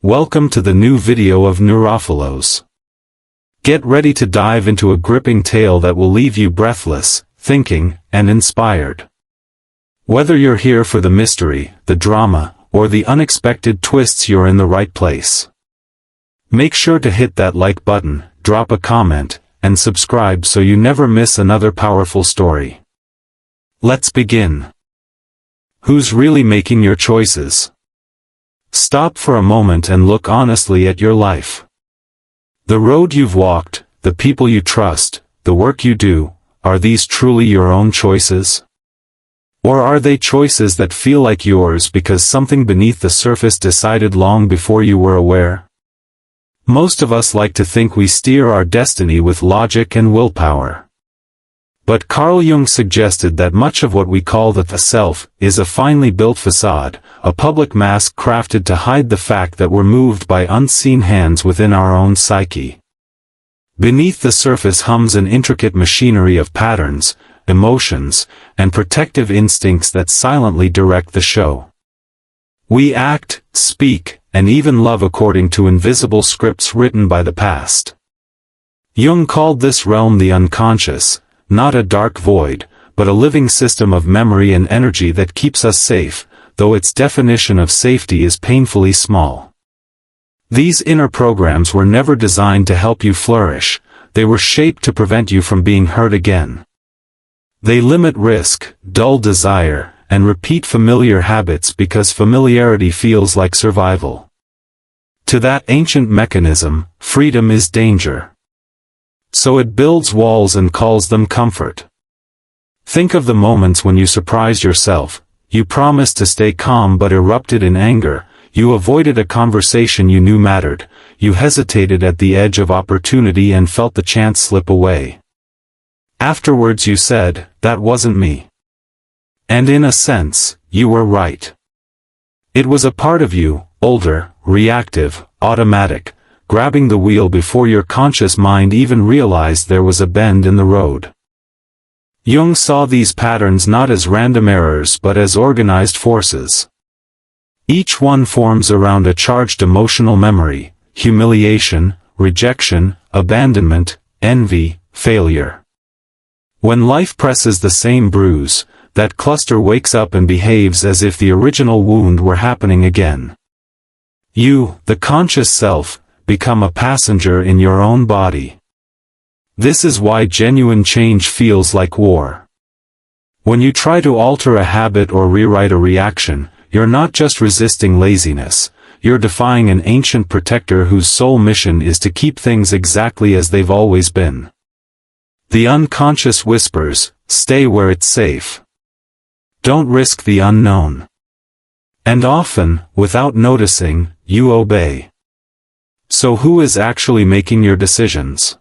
Welcome to the new video of NeuroPhilos. Get ready to dive into a gripping tale that will leave you breathless, thinking, and inspired. Whether you're here for the mystery, the drama, or the unexpected twists, you're in the right place. Make sure to hit that like button, drop a comment, and subscribe so you never miss another powerful story. Let's begin. Who's really making your choices? Stop for a moment and look honestly at your life. The road you've walked, the people you trust, the work you do, are these truly your own choices? Or are they choices that feel like yours because something beneath the surface decided long before you were aware? Most of us like to think we steer our destiny with logic and willpower. But Carl Jung suggested that much of what we call the self is a finely built facade, a public mask crafted to hide the fact that we're moved by unseen hands within our own psyche. Beneath the surface hums an intricate machinery of patterns, emotions, and protective instincts that silently direct the show. We act, speak, and even love according to invisible scripts written by the past. Jung called this realm the unconscious, not a dark void, but a living system of memory and energy that keeps us safe, though its definition of safety is painfully small. These inner programs were never designed to help you flourish, they were shaped to prevent you from being hurt again. They limit risk, dull desire, and repeat familiar habits because familiarity feels like survival. To that ancient mechanism, freedom is danger. So it builds walls and calls them comfort. Think of the moments when you surprised yourself, you promised to stay calm but erupted in anger, you avoided a conversation you knew mattered, you hesitated at the edge of opportunity and felt the chance slip away. Afterwards you said, "That wasn't me." And in a sense, you were right. It was a part of you, older, reactive, automatic, grabbing the wheel before your conscious mind even realized there was a bend in the road. Jung saw these patterns not as random errors but as organized forces. Each one forms around a charged emotional memory: humiliation, rejection, abandonment, envy, failure. When life presses the same bruise, that cluster wakes up and behaves as if the original wound were happening again. You, the conscious self, become a passenger in your own body. This is why genuine change feels like war. When you try to alter a habit or rewrite a reaction, you're not just resisting laziness, you're defying an ancient protector whose sole mission is to keep things exactly as they've always been. The unconscious whispers, "Stay where it's safe. Don't risk the unknown." And often, without noticing, you obey. So who is actually making your decisions?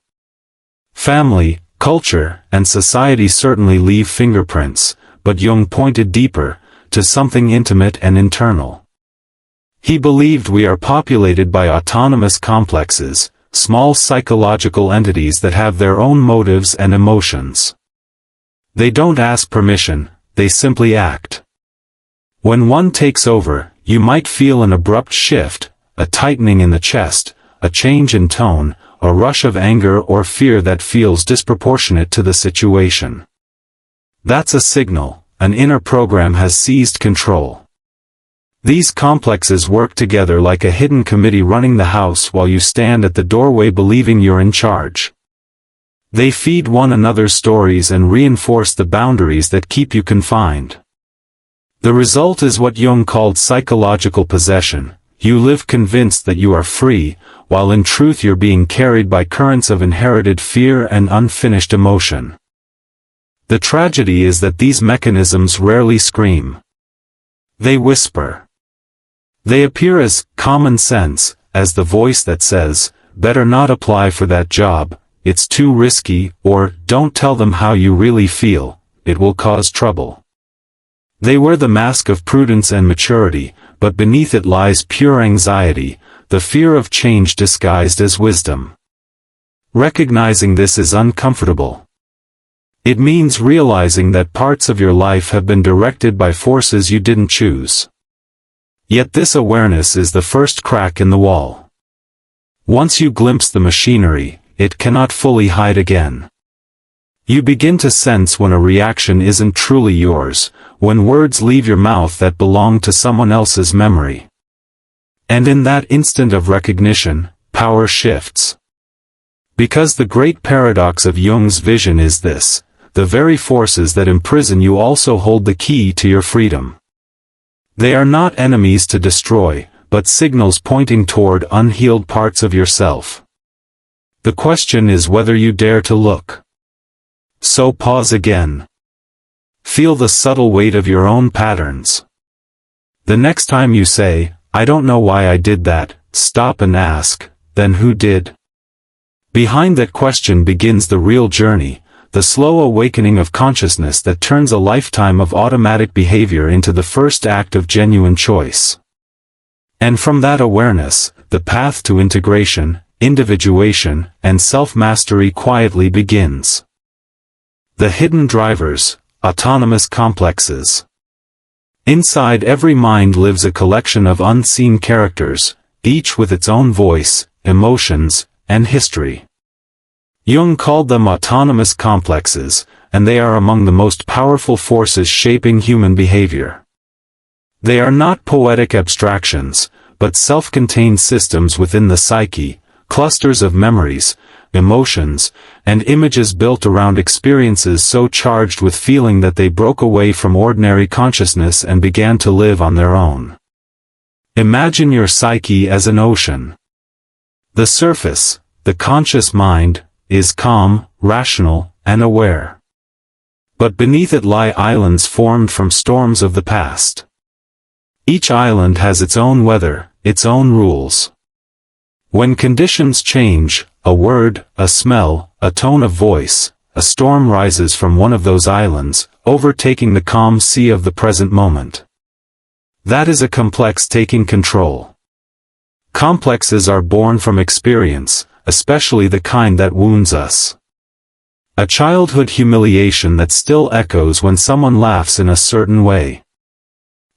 Family, culture, and society certainly leave fingerprints, but Jung pointed deeper, to something intimate and internal. He believed we are populated by autonomous complexes, small psychological entities that have their own motives and emotions. They don't ask permission, they simply act. When one takes over, you might feel an abrupt shift, a tightening in the chest, a change in tone, a rush of anger or fear that feels disproportionate to the situation. That's a signal, an inner program has seized control. These complexes work together like a hidden committee running the house while you stand at the doorway believing you're in charge. They feed one another's stories and reinforce the boundaries that keep you confined. The result is what Jung called psychological possession. You live convinced that you are free, while in truth you're being carried by currents of inherited fear and unfinished emotion. The tragedy is that these mechanisms rarely scream. They whisper. They appear as common sense, as the voice that says, "Better not apply for that job, it's too risky," or "Don't tell them how you really feel, it will cause trouble." They wear the mask of prudence and maturity, but beneath it lies pure anxiety, the fear of change disguised as wisdom. Recognizing this is uncomfortable. It means realizing that parts of your life have been directed by forces you didn't choose. Yet this awareness is the first crack in the wall. Once you glimpse the machinery, it cannot fully hide again. You begin to sense when a reaction isn't truly yours, when words leave your mouth that belong to someone else's memory. And in that instant of recognition, power shifts. Because the great paradox of Jung's vision is this: the very forces that imprison you also hold the key to your freedom. They are not enemies to destroy, but signals pointing toward unhealed parts of yourself. The question is whether you dare to look. So pause again. Feel the subtle weight of your own patterns. The next time you say, "I don't know why I did that," stop and ask, "Then who did?" Behind that question begins the real journey, the slow awakening of consciousness that turns a lifetime of automatic behavior into the first act of genuine choice. And from that awareness, the path to integration, individuation, and self-mastery quietly begins. The hidden drivers, autonomous complexes. Inside every mind lives a collection of unseen characters, each with its own voice, emotions, and history. Jung called them autonomous complexes, and they are among the most powerful forces shaping human behavior. They are not poetic abstractions, but self-contained systems within the psyche, clusters of memories, emotions, and images built around experiences so charged with feeling that they broke away from ordinary consciousness and began to live on their own. Imagine your psyche as an ocean. The surface, the conscious mind, is calm, rational, and aware. But beneath it lie islands formed from storms of the past. Each island has its own weather, its own rules. When conditions change, a word, a smell, a tone of voice, a storm rises from one of those islands, overtaking the calm sea of the present moment. That is a complex taking control. Complexes are born from experience, especially the kind that wounds us. A childhood humiliation that still echoes when someone laughs in a certain way.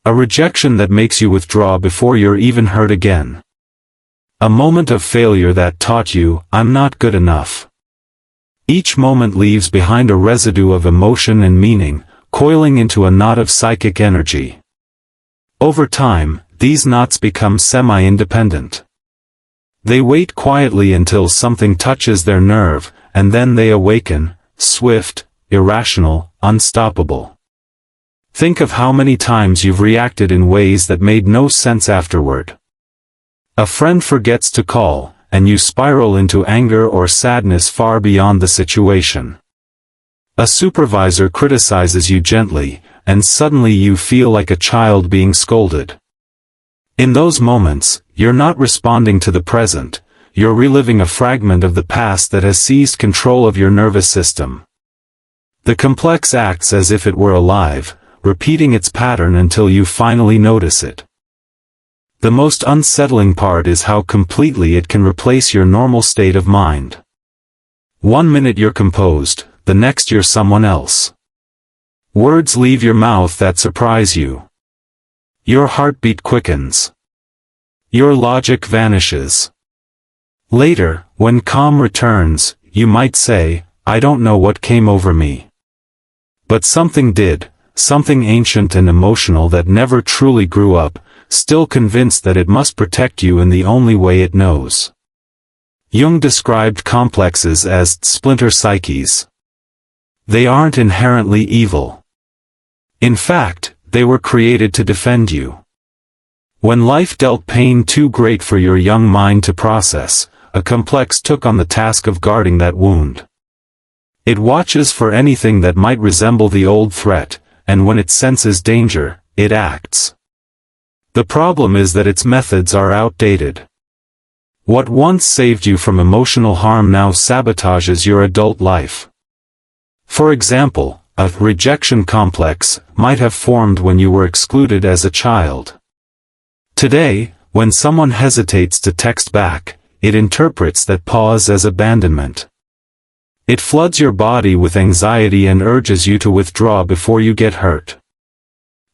A rejection that makes you withdraw before you're even heard again. A moment of failure that taught you, "I'm not good enough." Each moment leaves behind a residue of emotion and meaning, coiling into a knot of psychic energy. Over time, these knots become semi-independent. They wait quietly until something touches their nerve, and then they awaken, swift, irrational, unstoppable. Think of how many times you've reacted in ways that made no sense afterward. A friend forgets to call, and you spiral into anger or sadness far beyond the situation. A supervisor criticizes you gently, and suddenly you feel like a child being scolded. In those moments, you're not responding to the present, you're reliving a fragment of the past that has seized control of your nervous system. The complex acts as if it were alive, repeating its pattern until you finally notice it. The most unsettling part is how completely it can replace your normal state of mind. One minute you're composed, the next you're someone else. Words leave your mouth that surprise you. Your heartbeat quickens. Your logic vanishes. Later, when calm returns, you might say, "I don't know what came over me." But something did, something ancient and emotional that never truly grew up, still convinced that it must protect you in the only way it knows. Jung described complexes as splinter psyches. They aren't inherently evil. In fact, they were created to defend you. When life dealt pain too great for your young mind to process, a complex took on the task of guarding that wound. It watches for anything that might resemble the old threat, and when it senses danger, it acts. The problem is that its methods are outdated. What once saved you from emotional harm now sabotages your adult life. For example, a rejection complex might have formed when you were excluded as a child. Today, when someone hesitates to text back, it interprets that pause as abandonment. It floods your body with anxiety and urges you to withdraw before you get hurt.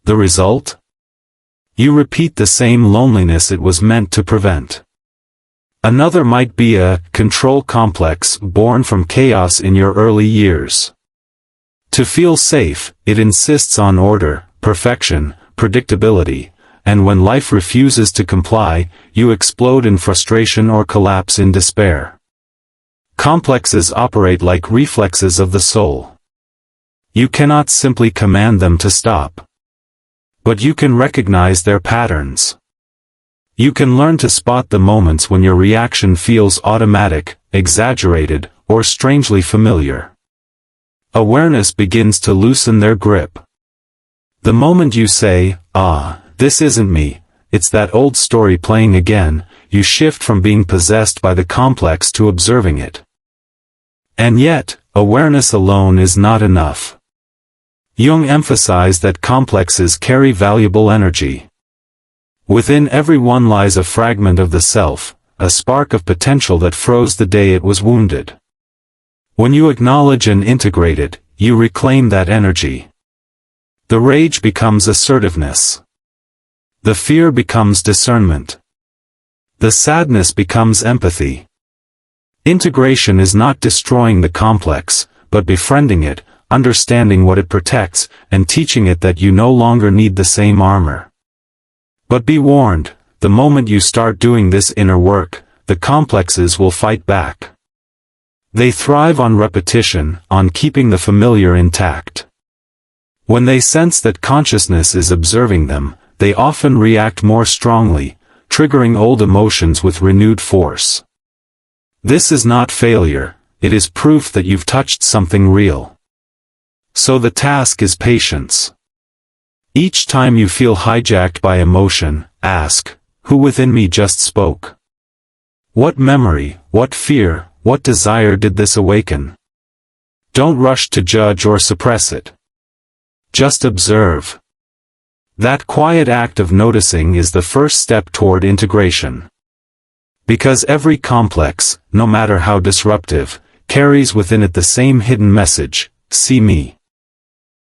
The result? You repeat the same loneliness it was meant to prevent. Another might be a control complex born from chaos in your early years. To feel safe, it insists on order, perfection, predictability, and when life refuses to comply, you explode in frustration or collapse in despair. Complexes operate like reflexes of the soul. You cannot simply command them to stop. But you can recognize their patterns. You can learn to spot the moments when your reaction feels automatic, exaggerated, or strangely familiar. Awareness begins to loosen their grip. The moment you say, this isn't me, it's that old story playing again, you shift from being possessed by the complex to observing it. And yet, awareness alone is not enough. Jung emphasized that complexes carry valuable energy. Within every one lies a fragment of the self, a spark of potential that froze the day it was wounded. When you acknowledge and integrate it, you reclaim that energy. The rage becomes assertiveness. The fear becomes discernment. The sadness becomes empathy. Integration is not destroying the complex, but befriending it, understanding what it protects, and teaching it that you no longer need the same armor. But be warned, the moment you start doing this inner work, the complexes will fight back. They thrive on repetition, on keeping the familiar intact. When they sense that consciousness is observing them, they often react more strongly, triggering old emotions with renewed force. This is not failure, it is proof that you've touched something real. So the task is patience. Each time you feel hijacked by emotion, ask, who within me just spoke? What memory, what fear, what desire did this awaken? Don't rush to judge or suppress it. Just observe. That quiet act of noticing is the first step toward integration. Because every complex, no matter how disruptive, carries within it the same hidden message, see me.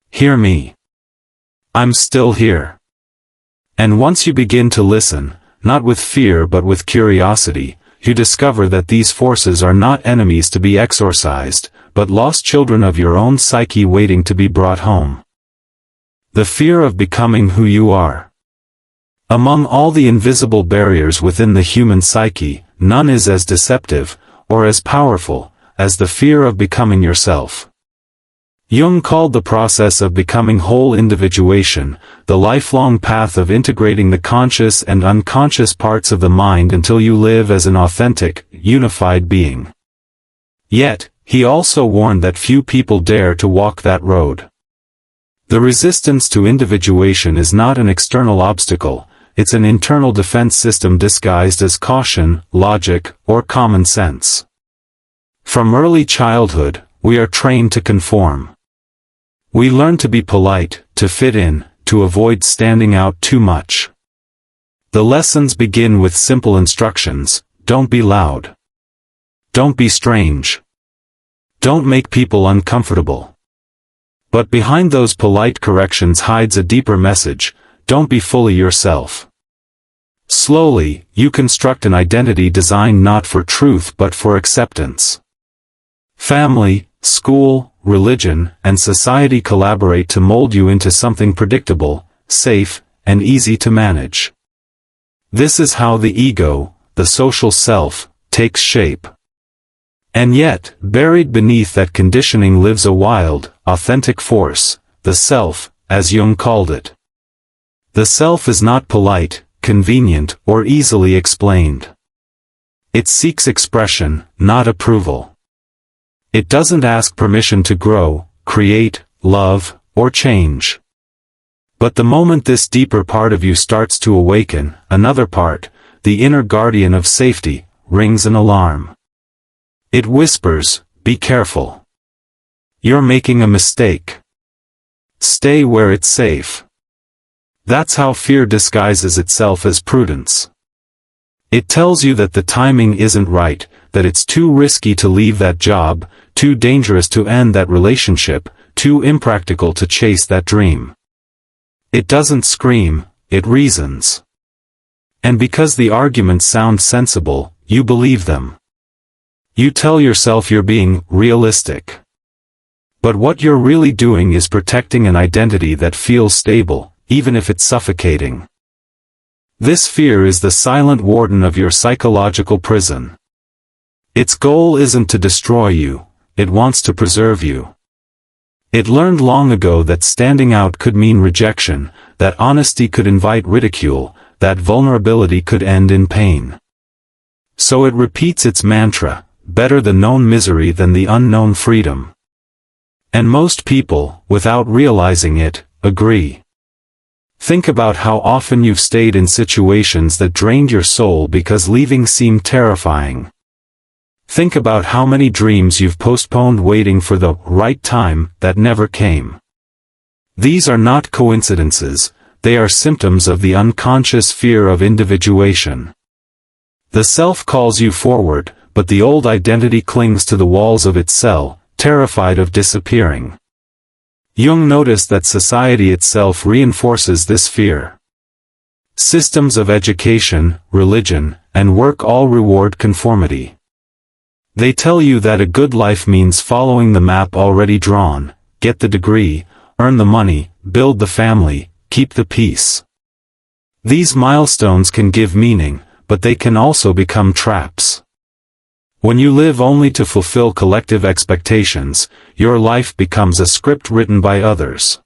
Hear me. I'm still here. And once you begin to listen, not with fear but with curiosity, you discover that these forces are not enemies to be exorcised, but lost children of your own psyche waiting to be brought home. The fear of becoming who you are. Among all the invisible barriers within the human psyche, none is as deceptive, or as powerful, as the fear of becoming yourself. Jung called the process of becoming whole individuation, the lifelong path of integrating the conscious and unconscious parts of the mind until you live as an authentic, unified being. Yet, he also warned that few people dare to walk that road. The resistance to individuation is not an external obstacle, it's an internal defense system disguised as caution, logic, or common sense. From early childhood, we are trained to conform. We learn to be polite, to fit in, to avoid standing out too much. The lessons begin with simple instructions: don't be loud. Don't be strange. Don't make people uncomfortable. But behind those polite corrections hides a deeper message: don't be fully yourself. Slowly, you construct an identity designed not for truth but for acceptance. Family, school, religion, and society collaborate to mold you into something predictable, safe, and easy to manage. This is how the ego, the social self, takes shape. And yet, buried beneath that conditioning lives a wild, authentic force, the self, as Jung called it. The self is not polite, convenient, or easily explained. It seeks expression, not approval. It doesn't ask permission to grow, create, love, or change. But the moment this deeper part of you starts to awaken, another part, the inner guardian of safety, rings an alarm. It whispers, be careful. You're making a mistake. Stay where it's safe. That's how fear disguises itself as prudence. It tells you that the timing isn't right, that it's too risky to leave that job, too dangerous to end that relationship, too impractical to chase that dream. It doesn't scream, it reasons. And because the arguments sound sensible, you believe them. You tell yourself you're being realistic. But what you're really doing is protecting an identity that feels stable, even if it's suffocating. This fear is the silent warden of your psychological prison. Its goal isn't to destroy you, it wants to preserve you. It learned long ago that standing out could mean rejection, that honesty could invite ridicule, that vulnerability could end in pain. So it repeats its mantra, better the known misery than the unknown freedom. And most people, without realizing it, agree. Think about how often you've stayed in situations that drained your soul because leaving seemed terrifying. Think about how many dreams you've postponed waiting for the right time that never came. These are not coincidences, they are symptoms of the unconscious fear of individuation. The self calls you forward, but the old identity clings to the walls of its cell, terrified of disappearing. Jung noticed that society itself reinforces this fear. Systems of education, religion, and work all reward conformity. They tell you that a good life means following the map already drawn, get the degree, earn the money, build the family, keep the peace. These milestones can give meaning, but they can also become traps. When you live only to fulfill collective expectations, your life becomes a script written by others.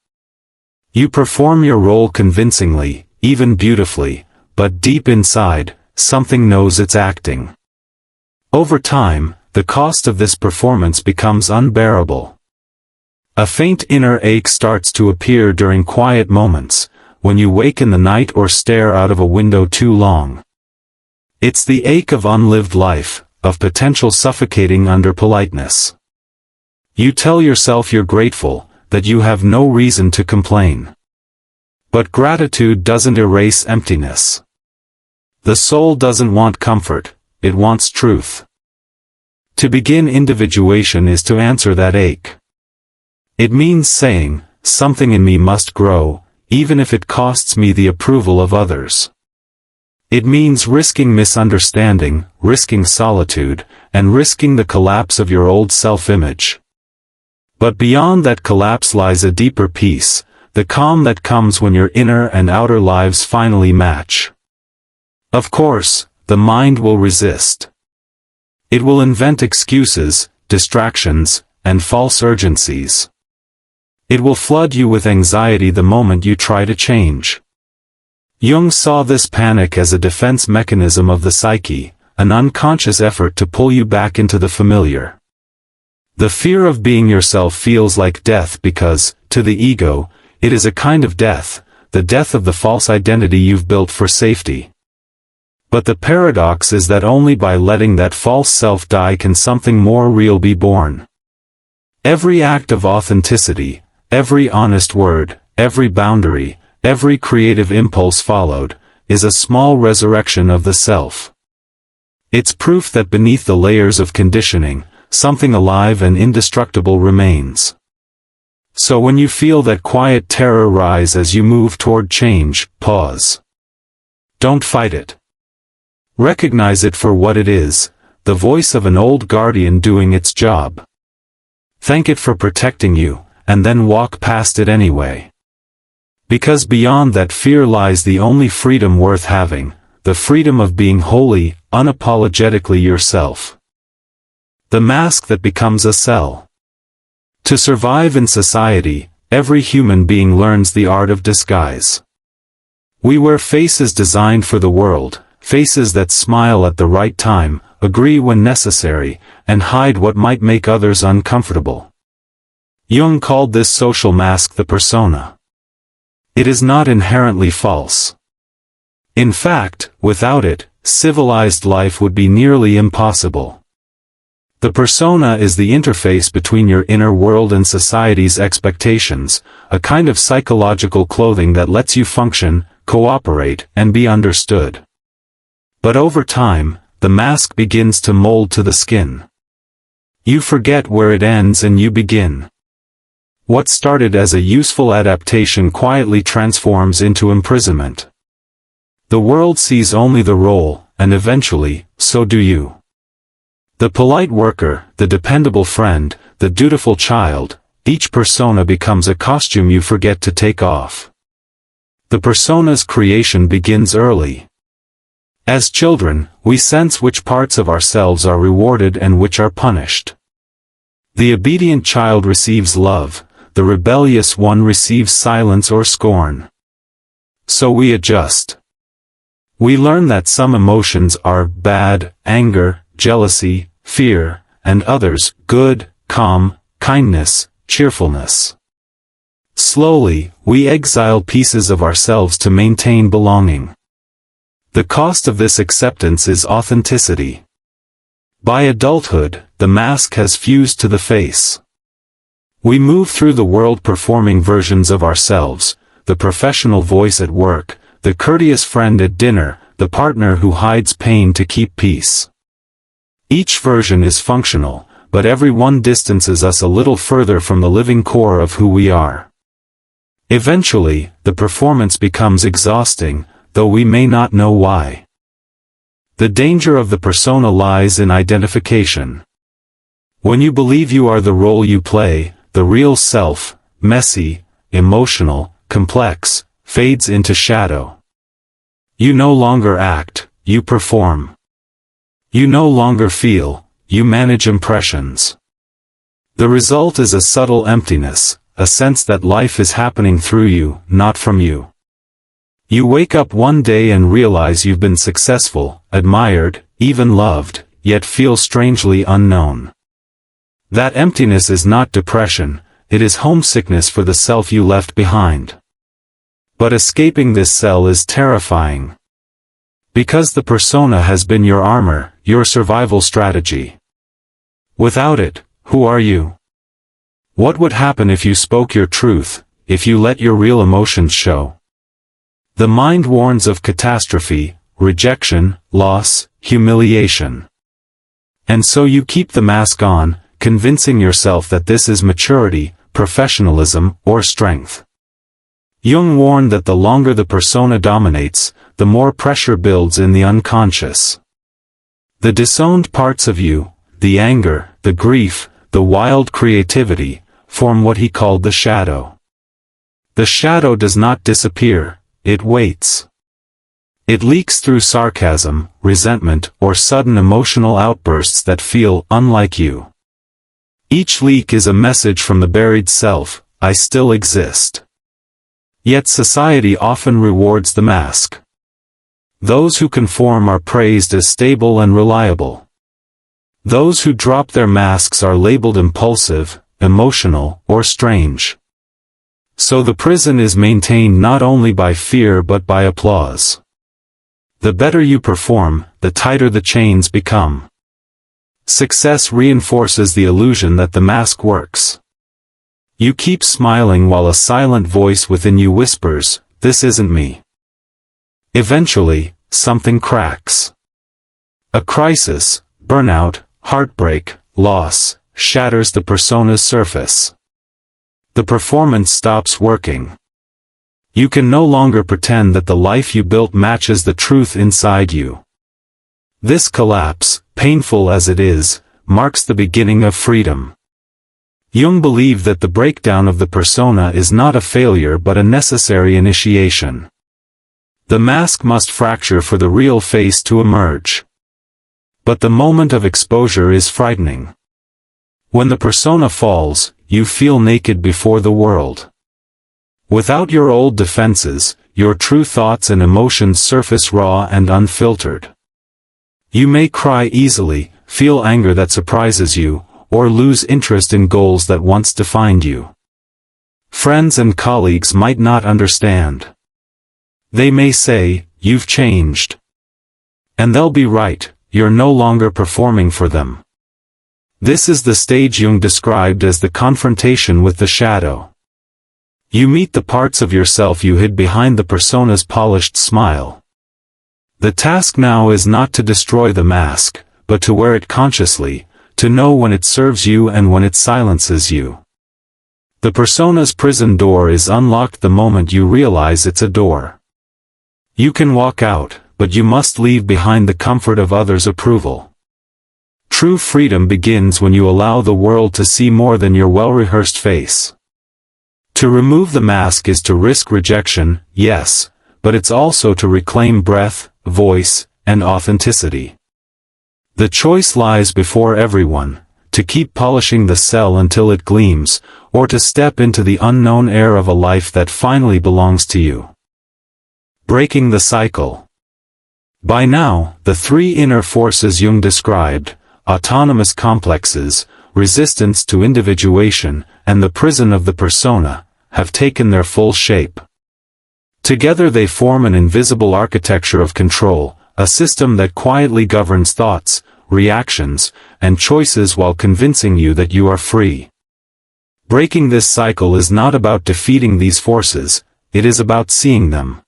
You perform your role convincingly, even beautifully, but deep inside, something knows it's acting. Over time, the cost of this performance becomes unbearable. A faint inner ache starts to appear during quiet moments, when you wake in the night or stare out of a window too long. It's the ache of unlived life, of potential suffocating under politeness. You tell yourself you're grateful, that you have no reason to complain. But gratitude doesn't erase emptiness. The soul doesn't want comfort, it wants truth. To begin individuation is to answer that ache. It means saying, something in me must grow, even if it costs me the approval of others. It means risking misunderstanding, risking solitude, and risking the collapse of your old self-image. But beyond that collapse lies a deeper peace, the calm that comes when your inner and outer lives finally match. Of course, the mind will resist. It will invent excuses, distractions, and false urgencies. It will flood you with anxiety the moment you try to change. Jung saw this panic as a defense mechanism of the psyche, an unconscious effort to pull you back into the familiar. The fear of being yourself feels like death because, to the ego, it is a kind of death, the death of the false identity you've built for safety. But the paradox is that only by letting that false self die can something more real be born. Every act of authenticity, every honest word, every boundary, every creative impulse followed, is a small resurrection of the self. It's proof that beneath the layers of conditioning, something alive and indestructible remains. So when you feel that quiet terror rise as you move toward change, pause. Don't fight it. Recognize it for what it is, the voice of an old guardian doing its job. Thank it for protecting you, and then walk past it anyway. Because beyond that fear lies the only freedom worth having, the freedom of being wholly, unapologetically yourself. The mask that becomes a cell. To survive in society, every human being learns the art of disguise. We wear faces designed for the world, faces that smile at the right time, agree when necessary, and hide what might make others uncomfortable. Jung called this social mask the persona. It is not inherently false. In fact, without it, civilized life would be nearly impossible. The persona is the interface between your inner world and society's expectations, a kind of psychological clothing that lets you function, cooperate, and be understood. But over time, the mask begins to mold to the skin. You forget where it ends and you begin. What started as a useful adaptation quietly transforms into imprisonment. The world sees only the role, and eventually, so do you. The polite worker, the dependable friend, the dutiful child, each persona becomes a costume you forget to take off. The persona's creation begins early. As children, we sense which parts of ourselves are rewarded and which are punished. The obedient child receives love, the rebellious one receives silence or scorn. So we adjust. We learn that some emotions are bad, anger, jealousy, fear, and others, good, calm, kindness, cheerfulness. Slowly, we exile pieces of ourselves to maintain belonging. The cost of this acceptance is authenticity. By adulthood, the mask has fused to the face. We move through the world performing versions of ourselves, the professional voice at work, the courteous friend at dinner, the partner who hides pain to keep peace. Each version is functional, but every one distances us a little further from the living core of who we are. Eventually, the performance becomes exhausting, though we may not know why. The danger of the persona lies in identification. When you believe you are the role you play, the real self, messy, emotional, complex, fades into shadow. You no longer act, you perform. You no longer feel, you manage impressions. The result is a subtle emptiness, a sense that life is happening through you, not from you. You wake up one day and realize you've been successful, admired, even loved, yet feel strangely unknown. That emptiness is not depression, it is homesickness for the self you left behind. But escaping this cell is terrifying. Because the persona has been your armor, your survival strategy. Without it, who are you? What would happen if you spoke your truth, if you let your real emotions show? The mind warns of catastrophe, rejection, loss, humiliation. And so you keep the mask on, convincing yourself that this is maturity, professionalism, or strength. Jung warned that the longer the persona dominates, the more pressure builds in the unconscious. The disowned parts of you, the anger, the grief, the wild creativity, form what he called the shadow. The shadow does not disappear, it waits. It leaks through sarcasm, resentment, or sudden emotional outbursts that feel unlike you. Each leak is a message from the buried self, I still exist. Yet society often rewards the mask. Those who conform are praised as stable and reliable. Those who drop their masks are labeled impulsive, emotional, or strange. So the prison is maintained not only by fear but by applause. The better you perform, the tighter the chains become. Success reinforces the illusion that the mask works. You keep smiling while a silent voice within you whispers, "This isn't me." Eventually, something cracks. A crisis, burnout, heartbreak, loss, shatters the persona's surface. The performance stops working. You can no longer pretend that the life you built matches the truth inside you. This collapse, painful as it is, marks the beginning of freedom. Jung believed that the breakdown of the persona is not a failure but a necessary initiation. The mask must fracture for the real face to emerge. But the moment of exposure is frightening. When the persona falls, you feel naked before the world. Without your old defenses, your true thoughts and emotions surface raw and unfiltered. You may cry easily, feel anger that surprises you, or lose interest in goals that once defined you. Friends and colleagues might not understand. They may say, "You've changed." And they'll be right, you're no longer performing for them. This is the stage Jung described as the confrontation with the shadow. You meet the parts of yourself you hid behind the persona's polished smile. The task now is not to destroy the mask, but to wear it consciously, to know when it serves you and when it silences you. The persona's prison door is unlocked the moment you realize it's a door. You can walk out, but you must leave behind the comfort of others' approval. True freedom begins when you allow the world to see more than your well-rehearsed face. To remove the mask is to risk rejection, yes, but it's also to reclaim breath, voice, and authenticity. The choice lies before everyone, to keep polishing the cell until it gleams, or to step into the unknown air of a life that finally belongs to you. Breaking the cycle. By now, the three inner forces Jung described, autonomous complexes, resistance to individuation, and the prison of the persona, have taken their full shape. Together they form an invisible architecture of control, a system that quietly governs thoughts, reactions, and choices while convincing you that you are free. Breaking this cycle is not about defeating these forces, it is about seeing them.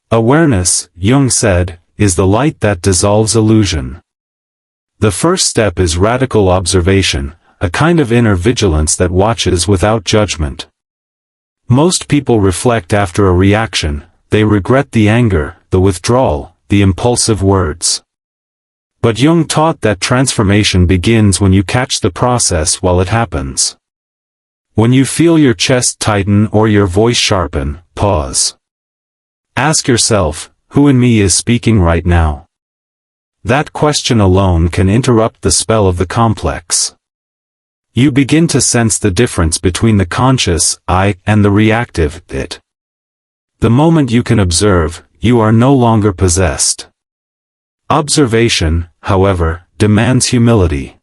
Awareness, Jung said, is the light that dissolves illusion. The first step is radical observation, a kind of inner vigilance that watches without judgment. Most people reflect after a reaction, they regret the anger, the withdrawal, the impulsive words. But Jung taught that transformation begins when you catch the process while it happens. When you feel your chest tighten or your voice sharpen, pause. Ask yourself, who in me is speaking right now? That question alone can interrupt the spell of the complex. You begin to sense the difference between the conscious I and the reactive it. The moment you can observe, you are no longer possessed. Observation, however, demands humility.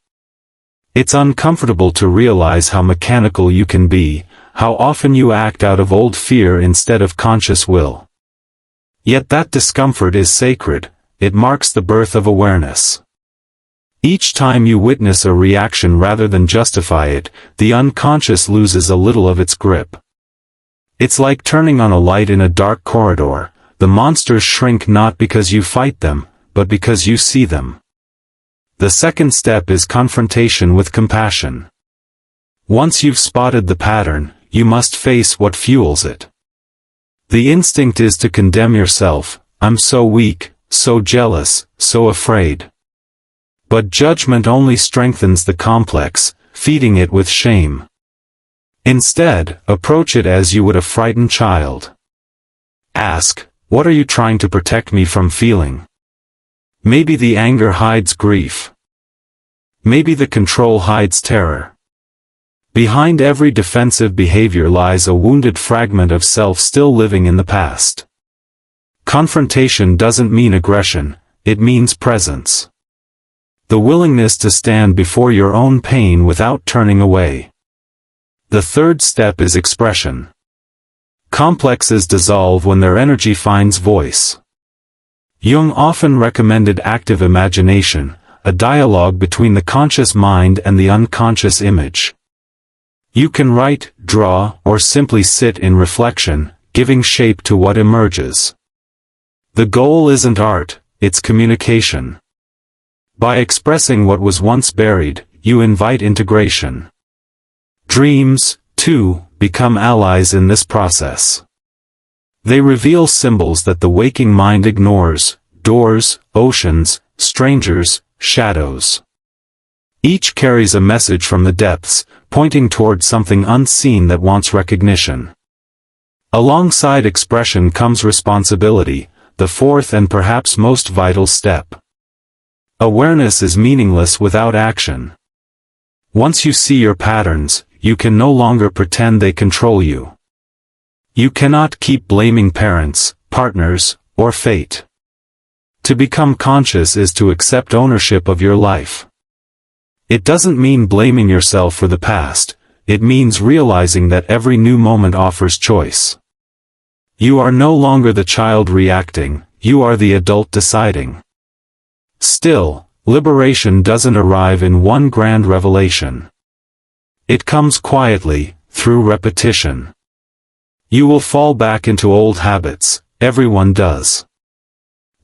It's uncomfortable to realize how mechanical you can be, how often you act out of old fear instead of conscious will. Yet that discomfort is sacred, it marks the birth of awareness. Each time you witness a reaction rather than justify it, the unconscious loses a little of its grip. It's like turning on a light in a dark corridor, the monsters shrink not because you fight them, but because you see them. The second step is confrontation with compassion. Once you've spotted the pattern, you must face what fuels it. The instinct is to condemn yourself, I'm so weak, so jealous, so afraid. But judgment only strengthens the complex, feeding it with shame. Instead, approach it as you would a frightened child. Ask, what are you trying to protect me from feeling? Maybe the anger hides grief. Maybe the control hides terror. Behind every defensive behavior lies a wounded fragment of self still living in the past. Confrontation doesn't mean aggression, it means presence. The willingness to stand before your own pain without turning away. The third step is expression. Complexes dissolve when their energy finds voice. Jung often recommended active imagination, a dialogue between the conscious mind and the unconscious image. You can write, draw, or simply sit in reflection, giving shape to what emerges. The goal isn't art, it's communication. By expressing what was once buried, you invite integration. Dreams, too, become allies in this process. They reveal symbols that the waking mind ignores, doors, oceans, strangers, shadows. Each carries a message from the depths, pointing toward something unseen that wants recognition. Alongside expression comes responsibility, the fourth and perhaps most vital step. Awareness is meaningless without action. Once you see your patterns, you can no longer pretend they control you. You cannot keep blaming parents, partners, or fate. To become conscious is to accept ownership of your life. It doesn't mean blaming yourself for the past, it means realizing that every new moment offers choice. You are no longer the child reacting, you are the adult deciding. Still, liberation doesn't arrive in one grand revelation. It comes quietly, through repetition. You will fall back into old habits, everyone does.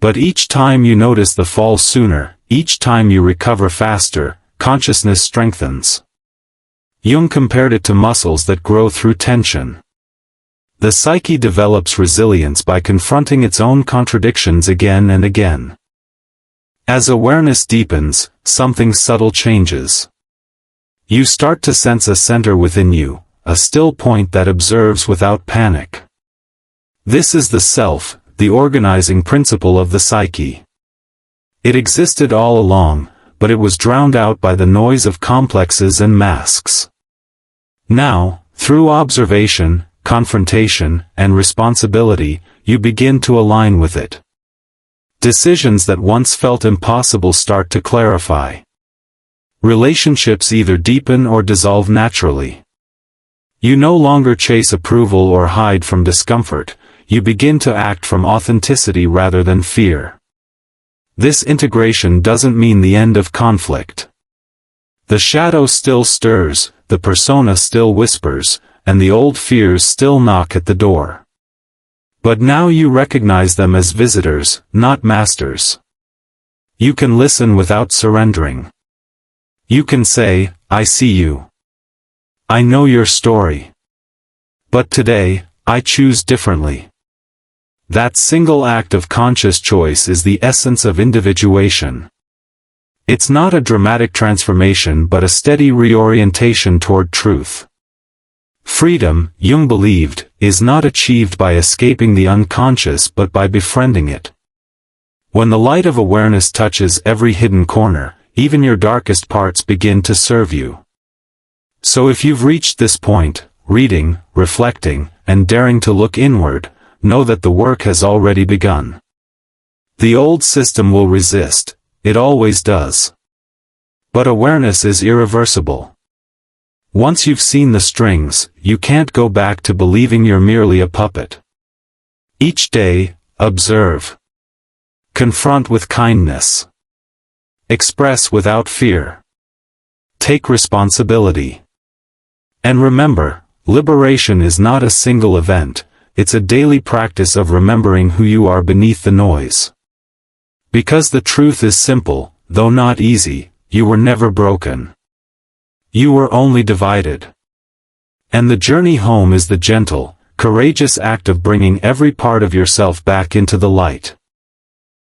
But each time you notice the fall sooner, each time you recover faster, consciousness strengthens. Jung compared it to muscles that grow through tension. The psyche develops resilience by confronting its own contradictions again and again. As awareness deepens, something subtle changes. You start to sense a center within you, a still point that observes without panic. This is the self, the organizing principle of the psyche. It existed all along, but it was drowned out by the noise of complexes and masks. Now, through observation, confrontation, and responsibility, you begin to align with it. Decisions that once felt impossible start to clarify. Relationships either deepen or dissolve naturally. You no longer chase approval or hide from discomfort, you begin to act from authenticity rather than fear. This integration doesn't mean the end of conflict. The shadow still stirs, the persona still whispers, and the old fears still knock at the door. But now you recognize them as visitors, not masters. You can listen without surrendering. You can say, I see you. I know your story. But today, I choose differently. That single act of conscious choice is the essence of individuation. It's not a dramatic transformation but a steady reorientation toward truth. Freedom, Jung believed, is not achieved by escaping the unconscious but by befriending it. When the light of awareness touches every hidden corner, even your darkest parts begin to serve you. So if you've reached this point, reading, reflecting, and daring to look inward, know that the work has already begun. The old system will resist, it always does. But awareness is irreversible. Once you've seen the strings, you can't go back to believing you're merely a puppet. Each day, observe. Confront with kindness. Express without fear. Take responsibility. And remember, liberation is not a single event, it's a daily practice of remembering who you are beneath the noise. Because the truth is simple, though not easy, you were never broken. You were only divided. And the journey home is the gentle, courageous act of bringing every part of yourself back into the light.